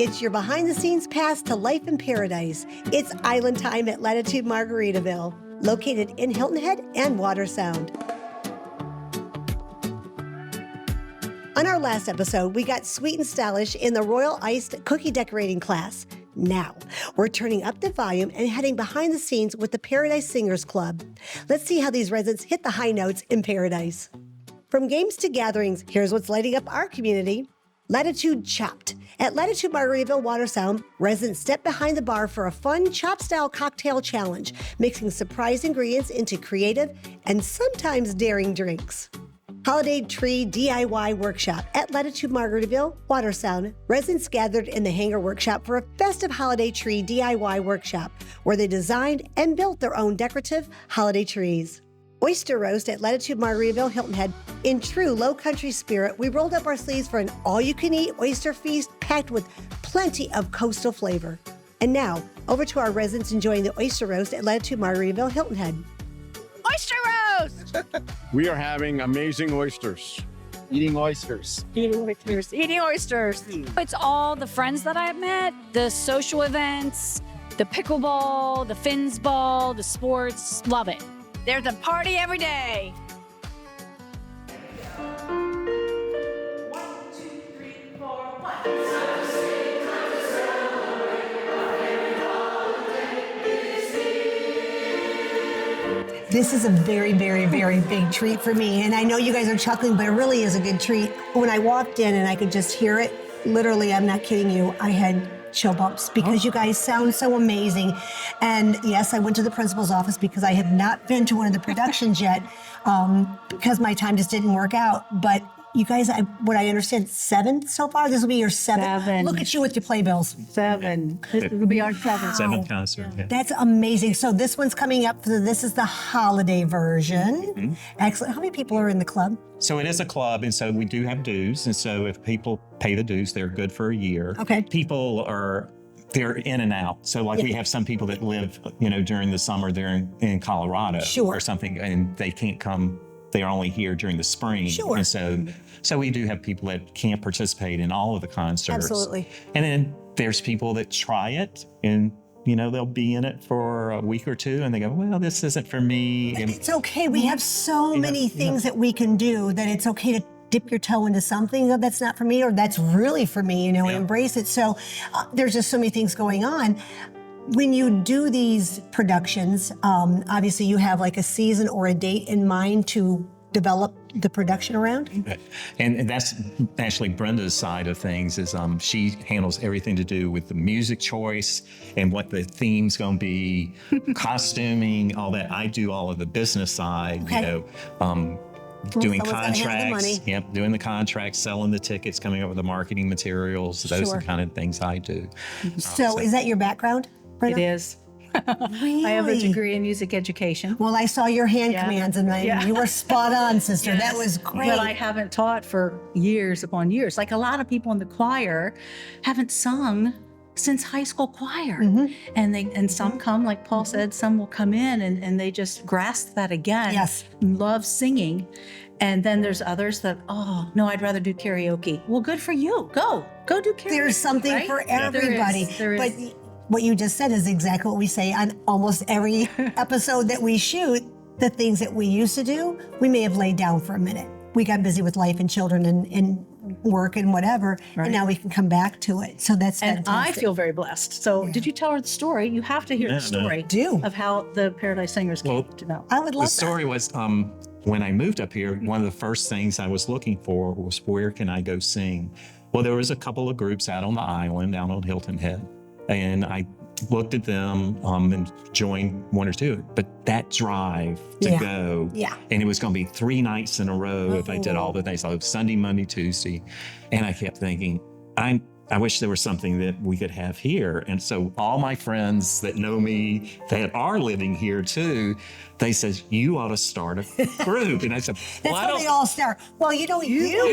It's your behind-the-scenes pass to life in paradise. It's Island Time at Latitude Margaritaville, located in Hilton Head and Water Sound. On our last episode, we got sweet and stylish in the Royal Iced Cookie Decorating class. Now, we're turning up the volume and heading behind the scenes with the Paradise Singers Club. Let's see how these residents hit the high notes in paradise. From games to gatherings, here's what's lighting up our community. Latitude Chopped. At Latitude Margaritaville Water Sound, residents step behind the bar for a fun chop-style cocktail challenge, mixing surprise ingredients into creative and sometimes daring drinks. Holiday Tree DIY Workshop at Latitude Margaritaville Water Sound. Residents gathered in the hangar workshop for a festive holiday tree DIY workshop, where they designed and built their own decorative holiday trees. Oyster Roast at Latitude Margaritaville Hilton Head. In true low country spirit, we rolled up our sleeves for an all-you-can-eat oyster feast packed with plenty of coastal flavor. And now, over to our residents enjoying the Oyster Roast at Latitude Margaritaville Hilton Head. Oyster roast! We are having amazing oysters. Eating oysters. Eating oysters. Eating oysters. It's all the friends that I've met, the social events, the pickleball, the fins ball, the sports. Love it. There's a party every day. 1, 2, 3, 4, 1. This is a very, very, very big treat for me. And I know you guys are chuckling, but it really is a good treat. When I walked in and I could just hear it, literally, I'm not kidding you, I had chill bumps because you guys sound so amazing. And yes, I went to the principal's office because I have not been to one of the productions yet because my time just didn't work out. But you guys, what I understand, 7 so far? This will be your 7th. 7. Look at you with your playbills. 7. This will be our 7th. Seventh concert. Yeah. That's amazing. So this one's coming up. This is the holiday version. Mm-hmm. Excellent. How many people are in the club? So it is a club, and so we do have dues. And so if people pay the dues, they're good for a year. Okay. People they're in and out. So like we have some people that live, during the summer, they're in Colorado Sure. or something, and they can't come. They're only here during the spring. Sure. And so we do have people that can't participate in all of the concerts. Absolutely. And then there's people that try it and, they'll be in it for a week or two and they go, well, this isn't for me. And It's okay. We have so many things that we can do that it's okay to dip your toe into something that's not for me or that's really for me, and embrace it. So there's just so many things going on. When you do these productions, obviously you have like a season or a date in mind to develop the production around? And that's actually Brenda's side of things is she handles everything to do with the music choice and what the theme's going to be, costuming, all that. I do all of the business side, doing contracts. Doing the contracts, selling the tickets, coming up with the marketing materials. Those are the kind of things I do. So is that your background, Brenda? It is. Really? I have a degree in music education. Well, I saw your hand commands and you were spot on, sister. Yes. That was great. But I haven't taught for years upon years. Like a lot of people in the choir haven't sung since high school choir. And some come, like Paul said, some will come in and they just grasp that again. Yes. Love singing. And then there's others that, oh, no, I'd rather do karaoke. Well, good for you. Go do karaoke. There's something right? for everybody. There is. But what you just said is exactly what we say on almost every episode that we shoot. The things that we used to do, we may have laid down for a minute. We got busy with life and children and work and whatever, and now we can come back to it. So that's fantastic. And I feel very blessed. So did you tell her the story? You have to hear the story of how the Paradise Singers came to know. I would love The story was when I moved up here, one of the first things I was looking for was where can I go sing? Well, there was a couple of groups out on the island, out on Hilton Head. And I looked at them and joined one or two. But that drive to go, and it was going to be 3 nights in a row if I did all the things. So Sunday, Monday, Tuesday. And I kept thinking, I wish there was something that we could have here. And so all my friends that know me that are living here too, they said, you ought to start a group. And I said, that's how they all start. Well, you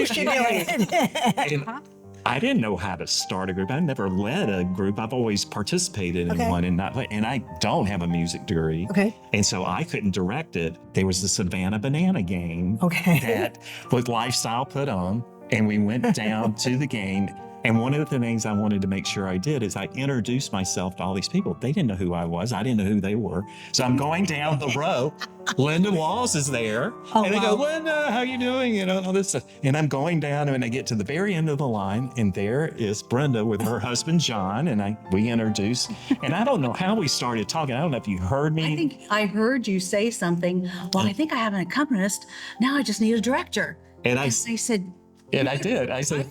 should do it. I didn't know how to start a group. I never led a group. I've always participated in one and I don't have a music degree. Okay. And so I couldn't direct it. There was the Savannah Banana game that with Lifestyle put on, and we went down to the game. And one of the things I wanted to make sure I did is I introduced myself to all these people. They didn't know who I was. I didn't know who they were. So I'm going down the row. Linda Walls is there. Oh, and they wow. go, Linda, how you doing? You know, and all this stuff. And I'm going down and I get to the very end of the line. And there is Brenda with her husband, John. And we introduced. And I don't know how we started talking. I don't know if you heard me. I think I heard you say something. Well, I think I have an accompanist. Now I just need a director. And I And they said, and I did. I said,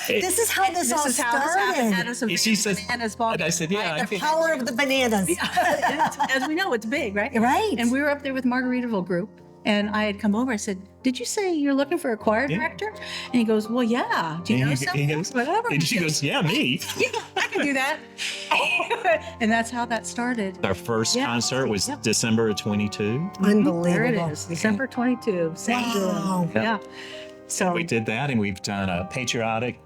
This is how this all this is how this happened. Had started. us she says, bananas and I said, yeah, I The think. power of the bananas. As we know, it's big, right? Right. And we were up there with Margaritaville Group, and I had come over. I said, "Did you say you're looking for a choir director?" And he goes, "Well, yeah. Do you know And something? he goes, Whatever." and she goes, yeah, me. Yeah, I can do that. And that's how that started. Our first Yeah. concert was Yep. December of 22. Unbelievable. There it is, December 22. St. Wow. Louis. Yeah. So We did that, and we've done a patriotic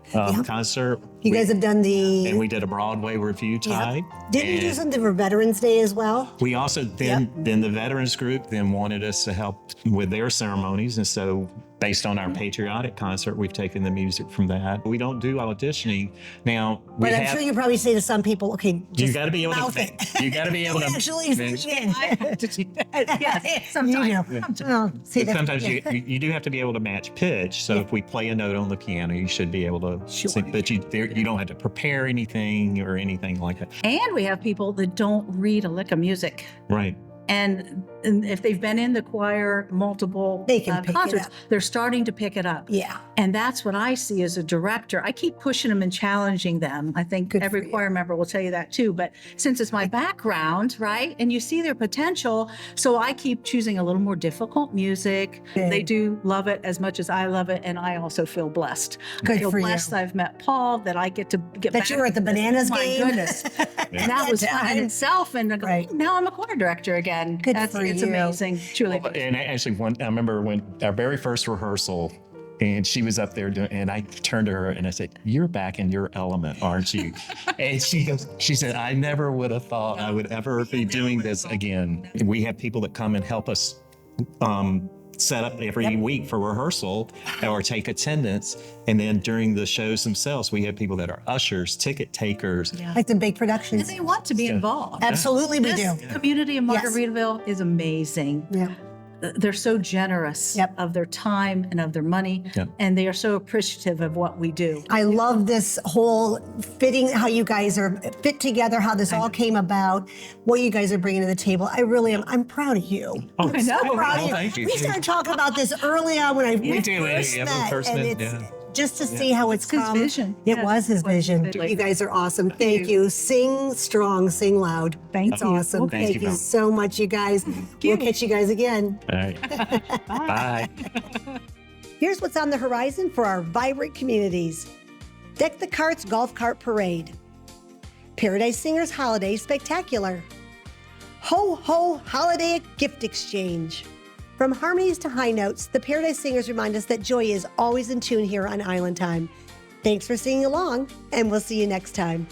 concert. You guys have done the. And we did a Broadway review type. Didn't you do And something for Veterans Day as well? we also then the veterans group then wanted us to help with their ceremonies, and so based on our patriotic concert, we've taken the music from that. We don't do auditioning now. But I'm sure you probably say to some people, okay, you just got to be able mouth to. it. You got to be able to. Actually, sing. I have to do that. Yes, sometimes. You do. Oh, see, that's- Sometimes you do have to be able to match pitch. So if we play a note on the piano, you should be able to Sure. sing. But you don't have to prepare anything or anything like that. And we have people that don't read a lick of music. Right. And if they've been in the choir multiple They can pick it concerts, up. they're starting to pick it up. Yeah. And that's what I see as a director. I keep pushing them and challenging them. I think Good every for you. choir member will tell you that too. But since it's my background, right? And you see their potential, so I keep choosing a little more difficult music. Good. They do love it as much as I love it, and I also feel blessed. Good I feel for you. blessed that I've met Paul, that I get to get That back. you were at the Bananas My game. goodness. And that was fun in itself. And I go, Right. now I'm a choir director again. Good for It's you. amazing. Truly. And actually, I remember when our very first rehearsal, and she was up there doing, and I turned to her and I said, "You're back in your element, aren't you?" And she said, "I never would have thought I would ever be doing this again." And we have people that come and help us set up every week for rehearsal or take attendance. And then during the shows themselves, we have people that are ushers, ticket takers. Like the big And productions. they want to be involved. Absolutely, we do. This community in Yes. Margaritaville is amazing. Yeah. They're so generous Yep. of their time and of their money, Yep. and they are so appreciative of what we do. I love this whole fitting, how you guys are fit together, how this all came about, what you guys are bringing to the table. I really am. I'm proud of you. Oh, I know, I'm proud well, of thank you. We started talking about this early on when I We first do, met, yeah, when we first and met, it's yeah. just to see how it's his come. vision. It Yes, was his it was his vision. vision. You guys are awesome. Thank you. Sing strong, sing loud. Thank It's you. awesome. Well, Thank you, you Mom. so much, you guys. We'll catch you guys again. All right. Bye. Here's what's on the horizon for our vibrant communities. Deck the Carts Golf Cart Parade. Paradise Singers Holiday Spectacular. Ho Ho Holiday Gift Exchange. From harmonies to high notes, the Paradise Singers remind us that joy is always in tune here on Island Time. Thanks for singing along, and we'll see you next time.